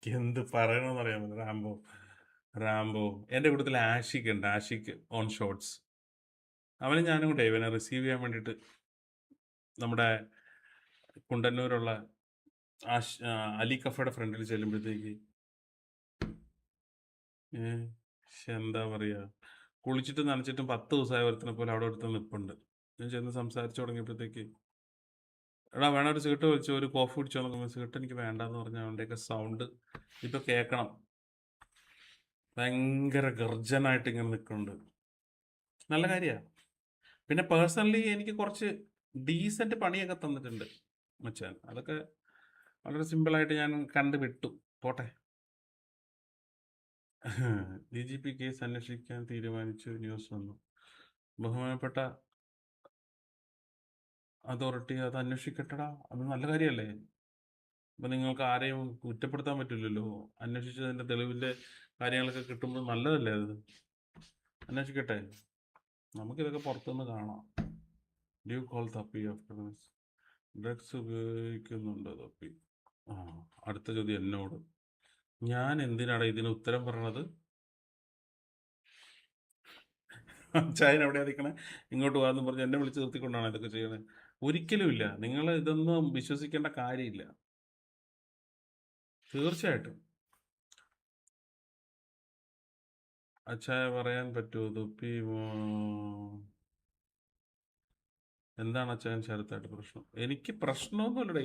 എന്ത് പറയണമെന്ന് അറിയാമോ? റാംബോ റാംബോ എൻ്റെ കൂട്ടത്തിൽ ആഷിക് ഉണ്ട്. Ashik on shorts. അവനും ഞാനും കൂടെ ഇവനെ റിസീവ് ചെയ്യാൻ വേണ്ടിയിട്ട് നമ്മുടെ കുണ്ടന്നൂരുള്ള അലി കഫയുടെ ഫ്രണ്ടിൽ ചെല്ലുമ്പോഴത്തേക്ക് എന്താ പറയുക, കുളിച്ചിട്ട് നനച്ചിട്ടും 10 ദിവസമായ ഒരുത്തിനെ പോലെ അവിടെ ഒരുത്തൻ നിൽപ്പുണ്ട്. ഞാൻ ചെന്ന് സംസാരിച്ചു തുടങ്ങിയപ്പോഴത്തേക്ക്, എടാ വേണം ഒരു സിഗരറ്റ് വലിച്ചോ, ഒരു കോഫി കുടിച്ചോ നോക്കുമ്പോൾ സിഗരറ്റ് എനിക്ക് വേണ്ടാന്ന് പറഞ്ഞാൽ അവൻ്റെയൊക്കെ സൗണ്ട് ഇപ്പം കേൾക്കണം. ഭയങ്കര ഗർജനായിട്ട് ഇങ്ങനെ നിൽക്കുന്നുണ്ട്. നല്ല കാര്യമാണ്. പിന്നെ പേഴ്സണലി എനിക്ക് കുറച്ച് ഡീസൻറ്റ് പണിയൊക്കെ തന്നിട്ടുണ്ട് മച്ചാൻ. അതൊക്കെ വളരെ സിമ്പിളായിട്ട് ഞാൻ കണ്ടു വിട്ടു. പോട്ടെ. ഡി ജി പി കേസ് അന്വേഷിക്കാൻ തീരുമാനിച്ചു, ന്യൂസ് വന്നു. ബഹുമാനപ്പെട്ട അതോറിറ്റി അത് അന്വേഷിക്കട്ടടാ, അത് നല്ല കാര്യമല്ലേ? അപ്പം നിങ്ങൾക്ക് ആരെയും കുറ്റപ്പെടുത്താൻ പറ്റില്ലല്ലോ. അന്വേഷിച്ചതിൻ്റെ തെളിവിൻ്റെ കാര്യങ്ങളൊക്കെ കിട്ടുമ്പോൾ നല്ലതല്ലേ അത്? അന്വേഷിക്കട്ടെ. നമുക്കിതൊക്കെ പുറത്തുനിന്ന് കാണാം. ഡ്യൂ കോൾ തപ്പി ആഫ്റ്റർ ഡ്രഗ്സ് ഉപയോഗിക്കുന്നുണ്ടോ തപ്പി? ആ, അടുത്ത ചോദ്യം എന്നോട്. ഞാൻ എന്തിനാണ് ഇതിന് ഉത്തരം പറയണത്? ചായൻ എവിടെയാ നിൽക്കണേ? ഇങ്ങോട്ട് പോകാമെന്ന് പറഞ്ഞ് എന്നെ വിളിച്ച് നിർത്തിക്കൊണ്ടാണ് ഇതൊക്കെ ചെയ്യണത്. ഒരിക്കലുമില്ല. നിങ്ങൾ ഇതൊന്നും വിശ്വസിക്കേണ്ട കാര്യമില്ല. തീർച്ചയായിട്ടും. അച്ചായ പറയാൻ പറ്റുമോ തൊപ്പി എന്താണ് അച്ചായൻ ശരത്തായിട്ട് പ്രശ്നം? എനിക്ക് പ്രശ്നമൊന്നുമില്ലടേ.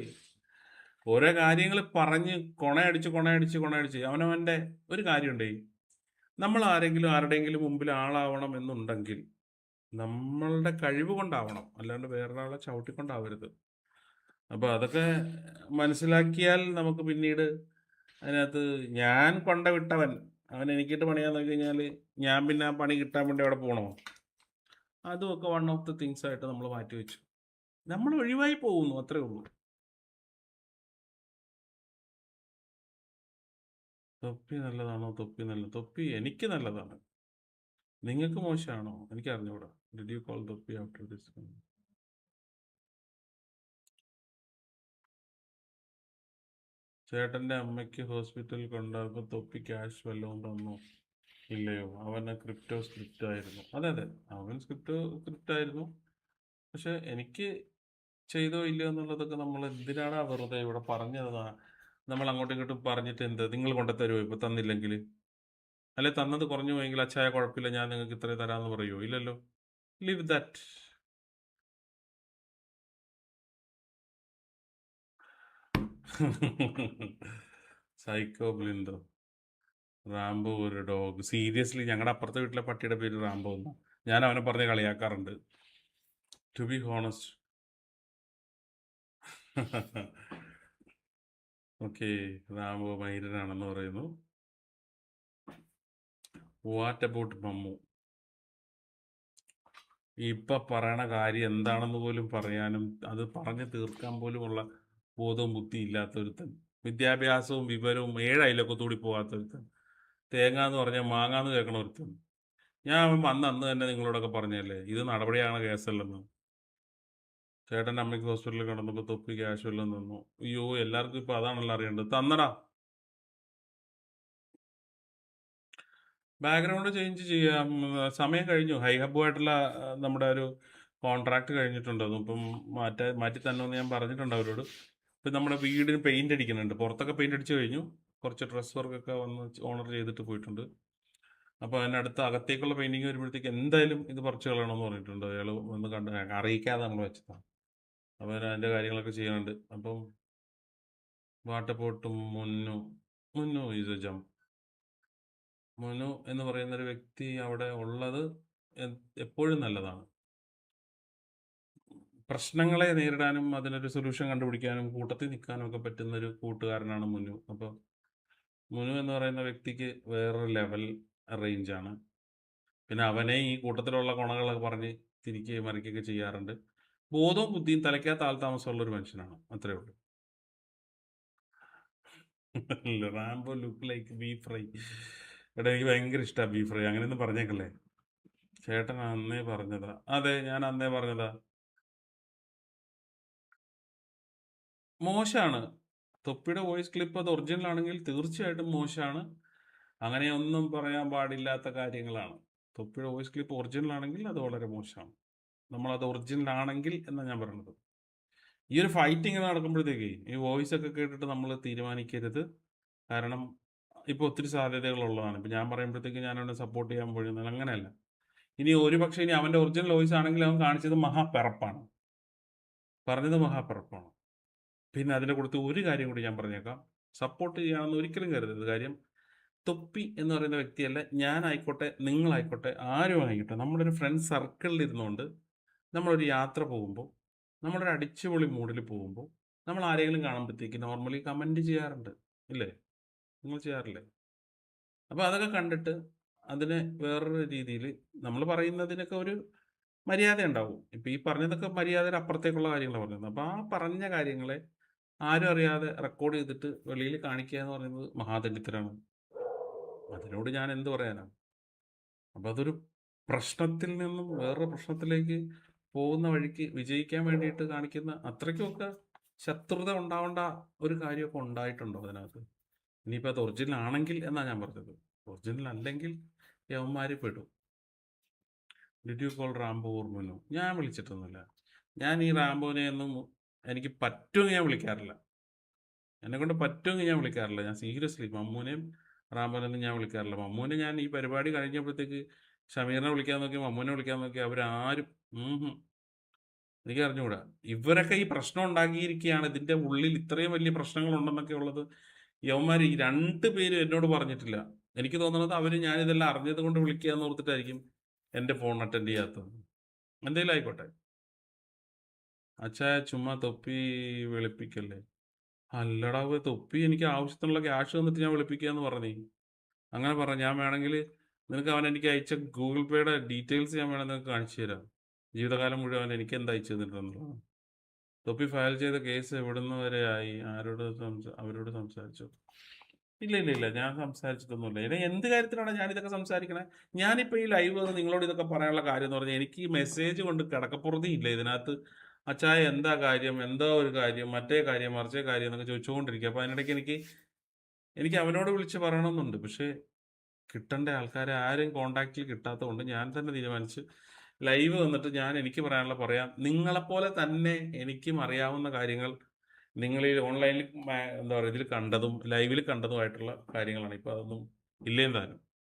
ഓരോ കാര്യങ്ങൾ പറഞ്ഞ് കൊണയടിച്ച് അവനവൻ്റെ ഒരു കാര്യമുണ്ടേ. നമ്മൾ ആരുടെയെങ്കിലും മുമ്പിൽ ആളാവണം എന്നുണ്ടെങ്കിൽ നമ്മളുടെ കഴിവ് കൊണ്ടാവണം, അല്ലാണ്ട് വേറൊരാളെ ചവിട്ടിക്കൊണ്ടാവരുത്. അപ്പോൾ അതൊക്കെ മനസ്സിലാക്കിയാൽ നമുക്ക് പിന്നീട് അതിനകത്ത്, ഞാൻ കൊണ്ട വിട്ടവൻ അവൻ എനിക്കിട്ട് പണിയാൻ നോക്കി കഴിഞ്ഞാൽ ഞാൻ പിന്നെ ആ പണി കിട്ടാൻ വേണ്ടി അവിടെ പോകണോ? അതുമൊക്കെ വൺ ഓഫ് ദ തിങ്സ് ആയിട്ട് നമ്മൾ മാറ്റി വെച്ചു. നമ്മൾ ഒഴിവായി പോകുന്നു, അത്രേ ഉള്ളൂ. തൊപ്പി നല്ലതാണോ? തൊപ്പി എനിക്ക് നല്ലതാണ്. നിങ്ങൾക്ക് മോശമാണോ? എനിക്ക് അറിഞ്ഞൂടാ. ഡിഡ് യു കോൾ തൊപ്പി ആഫ്റ്റർ ദിസ്? ചേട്ടൻ്റെ അമ്മയ്ക്ക് ഹോസ്പിറ്റലിൽ കൊണ്ടുപോയപ്പോൾ തൊപ്പി ക്യാഷ് വല്ലതും തന്നോ? ഇല്ലയോ? അവന് ക്രിപ്റ്റോ സ്ക്രിപ്റ്റ് ആയിരുന്നു. അതെ അതെ, അവൻ സ്ക്രിപ്റ്റ് ആയിരുന്നു. പക്ഷെ എനിക്ക് ചെയ്തോ ഇല്ലയോ എന്നുള്ളതൊക്കെ നമ്മൾ എന്തിനാണ് വെറുതെ ഇവിടെ പറഞ്ഞത്? നമ്മൾ അങ്ങോട്ടും ഇങ്ങോട്ടും പറഞ്ഞിട്ട് എന്ത്? നിങ്ങൾ കൊണ്ടുത്തരുമോ ഇപ്പൊ തന്നില്ലെങ്കിൽ? അല്ലെ തന്നത് കുറഞ്ഞു പോയെങ്കിൽ അച്ചായ കുഴപ്പമില്ല, ഞാൻ നിങ്ങൾക്ക് ഇത്രയും തരാമെന്ന് പറയുമോ? ഇല്ലല്ലോ. Leave that. സൈക്കോ ബ്ലിൻഡോ. റാംബോ ഒരു ഡോഗ്. സീരിയസ്ലി ഞങ്ങളുടെ അപ്പുറത്തെ വീട്ടിലെ പട്ടിയുടെ പേര് റാംബോ എന്നാ. ഞാൻ അവനെ പറഞ്ഞ് കളിയാക്കാറുണ്ട്. To be honest. Okay. Rambo മൈരനാണെന്ന് പറയുന്നു. What about Mammu? ഇപ്പൊ പറയണ കാര്യം എന്താണെന്ന് പോലും പറയാനും അത് പറഞ്ഞു തീർക്കാൻ പോലുമുള്ള ബോധവും ബുദ്ധി ഇല്ലാത്തൊരുത്തൻ, വിദ്യാഭ്യാസവും വിവരവും 7 അയലൊക്കത്തൂടി പോകാത്തൊരുത്തൻ, തേങ്ങ എന്ന് പറഞ്ഞാൽ മാങ്ങ എന്ന് കേൾക്കണ ഒരുത്തൻ. ഞാൻ അന്ന് തന്നെ നിങ്ങളോടൊക്കെ പറഞ്ഞല്ലേ ഇത് നടപടിയാണ്, കേസല്ലെന്ന്. ചേട്ടൻ്റെ അമ്മയ്ക്ക് ഹോസ്പിറ്റലിൽ കിടന്നപ്പോൾ തൊപ്പി ക്യാഷ് വല്ലതും തന്നു? അയ്യോ, എല്ലാവർക്കും ഇപ്പൊ അതാണല്ലോ അറിയേണ്ടത്. തന്നടാ. ബാക്ക്ഗ്രൗണ്ട് ചേഞ്ച് ചെയ്യാം. സമയം കഴിഞ്ഞു. ഹൈ ഹബ്ബുമായിട്ടുള്ള നമ്മുടെ ഒരു കോൺട്രാക്ട് കഴിഞ്ഞിട്ടുണ്ട്. അതിപ്പം മാറ്റി തന്നെന്ന് ഞാൻ പറഞ്ഞിട്ടുണ്ട് അവരോട്. ഇപ്പം നമ്മുടെ വീടിന് പെയിന്റ് അടിക്കുന്നുണ്ട്. പുറത്തൊക്കെ പെയിന്റ് അടിച്ചു കഴിഞ്ഞു. കുറച്ച് ഡ്രസ് വർക്കൊക്കെ വന്ന് ഓണർ ചെയ്തിട്ട് പോയിട്ടുണ്ട്. അപ്പോൾ അതിനടുത്ത് അകത്തേക്കുള്ള പെയിന്റിങ് വരുമ്പോഴത്തേക്ക് എന്തായാലും ഇത് പറിച്ച് കളയണമെന്ന് പറഞ്ഞിട്ടുണ്ട്. അയാൾ വന്ന് കണ്ട് അറിയിക്കാതെ നമ്മൾ വെച്ചതാണ്. അപ്പോൾ അതിൻ്റെ കാര്യങ്ങളൊക്കെ ചെയ്യാനുണ്ട്. അപ്പം വാട്ടപ്പോട്ടും മുന്നു മുന്നു ഈസ് എ ജംപ്. മനു എന്ന് പറയുന്ന ഒരു വ്യക്തി അവിടെ ഉള്ളത് എപ്പോഴും നല്ലതാണ്. പ്രശ്നങ്ങളെ നേരിടാനും അതിനൊരു സൊല്യൂഷൻ കണ്ടുപിടിക്കാനും കൂട്ടത്തിൽ നിൽക്കാനും ഒക്കെ പറ്റുന്ന ഒരു കൂട്ടുകാരനാണ് മുനു. അപ്പോൾ മുനു എന്ന് പറയുന്ന വ്യക്തിക്ക് വേറൊരു ലെവൽ റേഞ്ചാണ്. പിന്നെ അവനെ ഈ കൂട്ടത്തിലുള്ള കൊണകളൊക്കെ പറഞ്ഞ് തിരിക്കുകയും മറിക്കുകയൊക്കെ ചെയ്യാറുണ്ട്. ബോധവും ബുദ്ധിയും തലയ്ക്കകത്ത് ആൾ താമസമുള്ള ഒരു മനുഷ്യനാണ്, അത്രേ ഉള്ളൂ. Rambo look like beef fry. എടാ എനിക്ക് ഭയങ്കര ഇഷ്ടമാണ് ബീഫ് ഫ്രൈ. അങ്ങനെയൊന്നും പറഞ്ഞേക്കല്ലേ. ചേട്ടൻ അന്നേ പറഞ്ഞതാ. അതെ, ഞാൻ അന്നേ പറഞ്ഞതാ. മോശമാണ്. തൊപ്പിയുടെ വോയിസ് ക്ലിപ്പ് അത് ഒറിജിനൽ ആണെങ്കിൽ തീർച്ചയായിട്ടും മോശമാണ്. അങ്ങനെയൊന്നും പറയാൻ പാടില്ലാത്ത കാര്യങ്ങളാണ്. തൊപ്പിയുടെ വോയിസ് ക്ലിപ്പ് ഒറിജിനൽ ആണെങ്കിൽ അത് വളരെ മോശമാണ്. നമ്മളത് ഒറിജിനൽ ആണെങ്കിൽ എന്നാണ് ഞാൻ പറയുന്നത്. ഈ ഒരു ഫൈറ്റ് ഇങ്ങനെ നടക്കുമ്പോഴത്തേക്ക് ഈ വോയിസ് ഒക്കെ കേട്ടിട്ട് നമ്മൾ തീരുമാനിക്കരുത്. കാരണം ഇപ്പോൾ ഒത്തിരി സാധ്യതകളുള്ളതാണ്. ഇപ്പം ഞാൻ പറയുമ്പോഴത്തേക്ക് ഞാൻ അവനെ സപ്പോർട്ട് ചെയ്യാൻ പോകുന്നത് അങ്ങനെയല്ല. ഇനി ഒരുപക്ഷെ ഇനി അവൻ്റെ ഒറിജിനൽ വോയിസ് ആണെങ്കിൽ അവൻ കാണിച്ചത് മഹാപിറപ്പാണ്, പറഞ്ഞത് മഹാപിറപ്പാണ്. പിന്നെ അതിൻ്റെ കൂട്ടത്തിൽ ഒരു കാര്യം കൂടി ഞാൻ പറഞ്ഞേക്കാം. സപ്പോർട്ട് ചെയ്യാമെന്ന് ഒരിക്കലും കരുതരുത്. കാര്യം തൊപ്പി എന്ന് പറയുന്ന വ്യക്തിയല്ല, ഞാനായിക്കോട്ടെ നിങ്ങളായിക്കോട്ടെ ആരും ആയിക്കോട്ടെ, നമ്മുടെ ഒരു ഫ്രണ്ട് സർക്കിളിൽ ഇരുന്നുകൊണ്ട് നമ്മളൊരു യാത്ര പോകുമ്പോൾ, നമ്മളൊരു അടിച്ചുപൊളി മൂഡിൽ പോകുമ്പോൾ നമ്മൾ ആരെങ്കിലും കാണുമ്പോഴത്തേക്ക് നോർമലി കമൻറ്റ് ചെയ്യാറുണ്ട്, ഇല്ലേ? നിങ്ങൾ ചെയ്യാറില്ലേ? അപ്പോൾ അതൊക്കെ കണ്ടിട്ട് അതിനെ വേറൊരു രീതിയിൽ നമ്മൾ പറയുന്നതിനൊക്കെ ഒരു മര്യാദ ഉണ്ടാവും. ഇപ്പം ഈ പറഞ്ഞതൊക്കെ മര്യാദയുടെ അപ്പുറത്തേക്കുള്ള കാര്യങ്ങളാണ് പറഞ്ഞത്. അപ്പോൾ ആ പറഞ്ഞ കാര്യങ്ങളെ ആരും അറിയാതെ റെക്കോർഡ് ചെയ്തിട്ട് വെളിയിൽ കാണിക്കുക എന്ന് പറയുന്നത് മഹാദരിദ്രമാണ്. അതിനോട് ഞാൻ എന്ത് പറയാനാണ്? അപ്പോൾ അതൊരു പ്രശ്നത്തിൽ നിന്നും വേറൊരു പ്രശ്നത്തിലേക്ക് പോകുന്ന വഴിക്ക് വിജയിക്കാൻ വേണ്ടിയിട്ട് കാണിക്കുന്ന അത്രയ്ക്കുമൊക്കെ ശത്രുത ഉണ്ടാവേണ്ട ഒരു കാര്യമൊക്കെ ഉണ്ടായിട്ടുണ്ടോ അതിനകത്ത്? ഇനിയിപ്പോൾ അത് ഒറിജിനൽ ആണെങ്കിൽ എന്നാണ് ഞാൻ പറഞ്ഞത്. ഒറിജിനൽ അല്ലെങ്കിൽ യവന്മാർ പെടും. ഡിഡ് യു കോൾ റാംബോ ഓർമ്മനോ? ഞാൻ വിളിച്ചിട്ടൊന്നുമില്ല. ഞാൻ ഈ റാംബോനെ ഒന്നും എനിക്ക് പറ്റുമെങ്കിൽ ഞാൻ വിളിക്കാറില്ല. എന്നെക്കൊണ്ട് പറ്റുമെങ്കിൽ ഞാൻ വിളിക്കാറില്ല. ഞാൻ സീരിയസ്ലി മമ്മൂനെയും റാംബോനെയൊന്നും ഞാൻ വിളിക്കാറില്ല. മമ്മൂനെ ഞാൻ ഈ പരിപാടി കഴിഞ്ഞപ്പോഴത്തേക്ക് ഷമീറിനെ വിളിക്കാൻ നോക്കി, മമ്മൂനെ വിളിക്കാൻ നോക്കി, അവരാരും എനിക്ക് അറിഞ്ഞുകൂടാ. ഇവരൊക്കെ ഈ പ്രശ്നം ഉണ്ടാക്കിയിരിക്കുകയാണ്. ഇതിൻ്റെ ഉള്ളിൽ ഇത്രയും വലിയ പ്രശ്നങ്ങളുണ്ടെന്നൊക്കെ ഉള്ളത് യവന്മാർ ഈ 2 പേരും എന്നോട് പറഞ്ഞിട്ടില്ല. എനിക്ക് തോന്നുന്നത് അവർ ഞാനിതെല്ലാം അറിഞ്ഞത് കൊണ്ട് വിളിക്കുക എന്ന് ഓർത്തിട്ടായിരിക്കും എൻ്റെ ഫോൺ അറ്റൻഡ് ചെയ്യാത്തത്. എന്തെങ്കിലും ആയിക്കോട്ടെ. അച്ഛാ ചുമ്മാ തൊപ്പി വെളുപ്പിക്കല്ലേ. അല്ലടാ തൊപ്പി എനിക്ക് ആവശ്യത്തിനുള്ള ക്യാഷ് തന്നിട്ട് ഞാൻ വിളിപ്പിക്കുക എന്ന് പറഞ്ഞേ. അങ്ങനെ പറഞ്ഞ ഞാൻ വേണമെങ്കിൽ നിനക്ക് അവൻ എനിക്ക് അയച്ച ഗൂഗിൾ പേയുടെ ഡീറ്റെയിൽസ് ഞാൻ വേണമെങ്കിൽ നിനക്ക് കാണിച്ചു തരാം. ജീവിതകാലം മുഴുവൻ എനിക്ക് എന്താ അയച്ചു തന്നിട്ടുണ്ടെന്നുള്ളത്. തൊപ്പി ഫയൽ ചെയ്ത കേസ് എവിടുന്ന് വരെ ആയി? അവരോട് സംസാരിച്ചു? ഇല്ല. ഞാൻ സംസാരിച്ചിട്ടൊന്നുമില്ല. ഇനി എന്ത് കാര്യത്തിലാണ് ഞാനിതൊക്കെ സംസാരിക്കണേ? ഞാനിപ്പോൾ ഈ ലൈവ് വന്ന് നിങ്ങളോട് ഇതൊക്കെ പറയാനുള്ള കാര്യം എന്ന് പറഞ്ഞാൽ എനിക്ക് ഈ മെസ്സേജ് കൊണ്ട് കിടക്കപ്പുറതി ഇല്ല ഇതിനകത്ത്. അച്ചായ എന്താ കാര്യം, എന്താ ഒരു കാര്യം, മറ്റേ കാര്യം, മറിച്ചേ കാര്യം എന്നൊക്കെ ചോദിച്ചുകൊണ്ടിരിക്കുക. അപ്പോൾ അതിനിടയ്ക്ക് എനിക്ക് അവനോട് വിളിച്ച് പറയണമെന്നുണ്ട്. പക്ഷേ കിട്ടേണ്ട ആൾക്കാരെ ആരും കോണ്ടാക്റ്റിൽ കിട്ടാത്തതുകൊണ്ട് ഞാൻ തന്നെ തീരുമാനിച്ച് ലൈവ് വന്നിട്ട് ഞാൻ എനിക്ക് പറയാനുള്ള പറയാം. നിങ്ങളെപ്പോലെ തന്നെ എനിക്കും അറിയാവുന്ന കാര്യങ്ങൾ നിങ്ങൾ ഈ ഓൺലൈനിൽ എന്താ പറയുക ഇതിൽ കണ്ടതും ലൈവിൽ കണ്ടതുമായിട്ടുള്ള കാര്യങ്ങളാണ്. ഇപ്പോൾ അതൊന്നും ഇല്ലേം താനും.